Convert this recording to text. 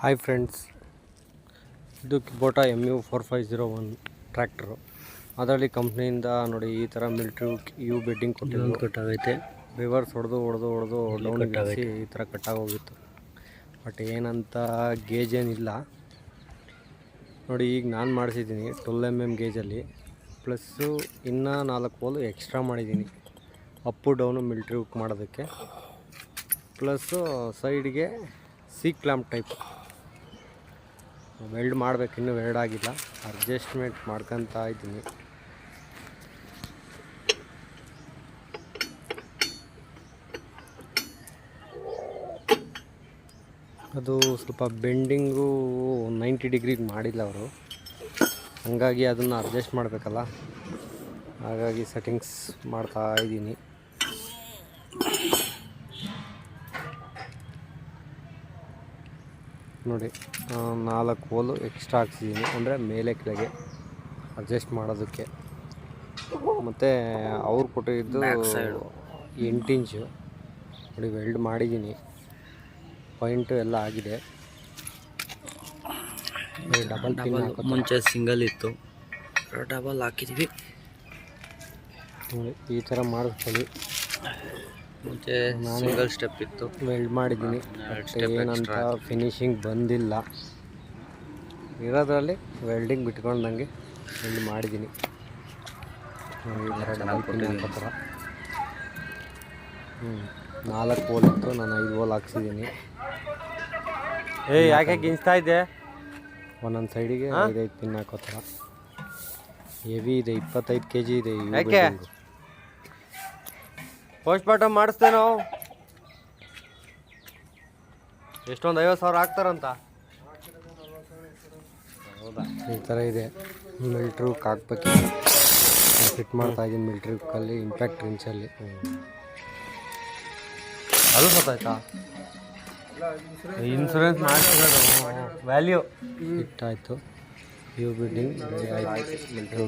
Hi friends, ಇದು ಕಿಬೋಟಾ MU4501 tractor. ಅದರಲ್ಲಿ ಕಂಪ್ನಿಯಿಂದ ನೋಡಿ ಈ ಥರ ಮಿಲ್ಟ್ರಿ ಯು ಬೆಡ್ಡಿಂಗ್ ಕೊಟ್ಟಿದ್ದು. ರಿವರ್ಸ್ ಹೊಡೆದು ಡೌನ್ ಇಳಿಸಿ ಈ ಥರ ಕಟ್ಟಾಗೋಗಿತ್ತು. ಬಟ್ ಏನಂತ ಗೇಜ್ ಏನಿಲ್ಲ ನೋಡಿ. ಈಗ ನಾನು ಮಾಡಿಸಿದ್ದೀನಿ 12 mm ಗೇಜಲ್ಲಿ, ಪ್ಲಸ್ಸು ಇನ್ನೂ 4 ಹೋಲು ಎಕ್ಸ್ಟ್ರಾ ಮಾಡಿದ್ದೀನಿ ಅಪ್ಪು ಡೌನು ಮಿಲ್ಟ್ರಿ ಹುಕ್ ಮಾಡೋದಕ್ಕೆ. ಪ್ಲಸ್ಸು ಸೈಡ್ಗೆ ಸಿ ಕ್ಲ್ಯಾಂಪ್ ಟೈಪ್ ವೆಲ್ಡ್ ಮಾಡಬೇಕು, ಇನ್ನೂ ವೆಲ್ಡ್ ಆಗಿಲ್ಲ, ಅಡ್ಜಸ್ಟ್ಮೆಂಟ್ ಮಾಡ್ಕೊತಾ ಇದ್ದೀನಿ. ಅದು ಸ್ವಲ್ಪ ಬೆಂಡಿಂಗು 90 ಡಿಗ್ರಿಗೆ ಮಾಡಿಲ್ಲ ಅವರು, ಹಾಗಾಗಿ ಅದನ್ನು ಅಡ್ಜಸ್ಟ್ ಮಾಡಬೇಕಲ್ಲ, ಹಾಗಾಗಿ ಸೆಟ್ಟಿಂಗ್ಸ್ ಮಾಡ್ತಾ ಇದ್ದೀನಿ. ನೋಡಿ 4 ಹೋಲು ಎಕ್ಸ್ಟ್ರಾ ಹಾಕ್ಸಿದ್ದೀನಿ, ಅಂದರೆ ಮೇಲೆ ಕೆಳಗೆ ಅಡ್ಜಸ್ಟ್ ಮಾಡೋದಕ್ಕೆ. ಮತ್ತು ಅವ್ರು ಕೊಟ್ಟಿದ್ದು 8 ಇಂಚು ನೋಡಿ, ವೆಲ್ಡ್ ಮಾಡಿದ್ದೀನಿ, ಪಾಯಿಂಟು ಎಲ್ಲ ಆಗಿದೆ. ಡಬಲ್ ಮುಂಚೆ ಸಿಂಗಲ್ ಇತ್ತು, ಡಬಲ್ ಹಾಕಿದ್ವಿ. ನೋಡಿ ಈ ಥರ ಮಾಡಿಸ್ಕೊಳ್ಳಿ. ಮುಂಚೆ ಸಿಂಗಲ್ ಸ್ಟೆಪ್ ಇತ್ತು, ವೆಲ್ಡ್ ಮಾಡಿದ್ದೀನಿ. ಏನಂತ ಫಿನಿಶಿಂಗ್ ಬಂದಿಲ್ಲ, ಇರೋದ್ರಲ್ಲಿ ವೆಲ್ಡಿಂಗ್ ಬಿಟ್ಕೊಂಡಂಗೆ ವೆಲ್ಡ್ ಮಾಡಿದ್ದೀನಿ. ಥರ 4 ಹೋಲ್ ಇತ್ತು, ನಾನು 5 ಹೋಲ್ ಹಾಕ್ಸಿದ್ದೀನಿ. ಯಾಕೆ ಗಿಂಚ್ತಾ ಇದ್ದೆ? ಒಂದೊಂದು ಸೈಡಿಗೆ 5 ಪಿನ್ ಹಾಕೋ ಥರ. ಹೆವಿ ಇದೆ, 25 kg ಇದೆ. ಯಾಕೆ ಪೋಸ್ಟ್ ಮಾರ್ಟಮ್ ಮಾಡಿಸ್ತೇವೆ ನಾವು. ಎಷ್ಟೊಂದು 50,000 ಹಾಕ್ತಾರಂತ. ಹೌದಾ? ಈ ಥರ ಇದೆ. ಮಿಲ್ಟ್ರಿ ಹುಕ್ ಹಾಕ್ಬೇಕು, ಫಿಟ್ ಮಾಡ್ತಾ ಇದ್ದೀನಿ ಮಿಲ್ಟ್ರಿ ಹುಕ್ಕಲ್ಲಿ, ಇಂಪ್ಯಾಕ್ಟ್ ರಿಂಚಲ್ಲಿ. ಅದು ಗೊತ್ತಾಯ್ತಾ? ಇನ್ಸೂರೆನ್ಸ್ ಮಾಡಿಸಿರೋದು ವ್ಯಾಲ್ಯೂ ಫಿಟ್ ಆಯಿತು. ಯು ಬಿಲ್ಡಿಂಗ್ ರೆಡಿ ಆಯಿತು ಮಿಲ್ಟ್ರಿ.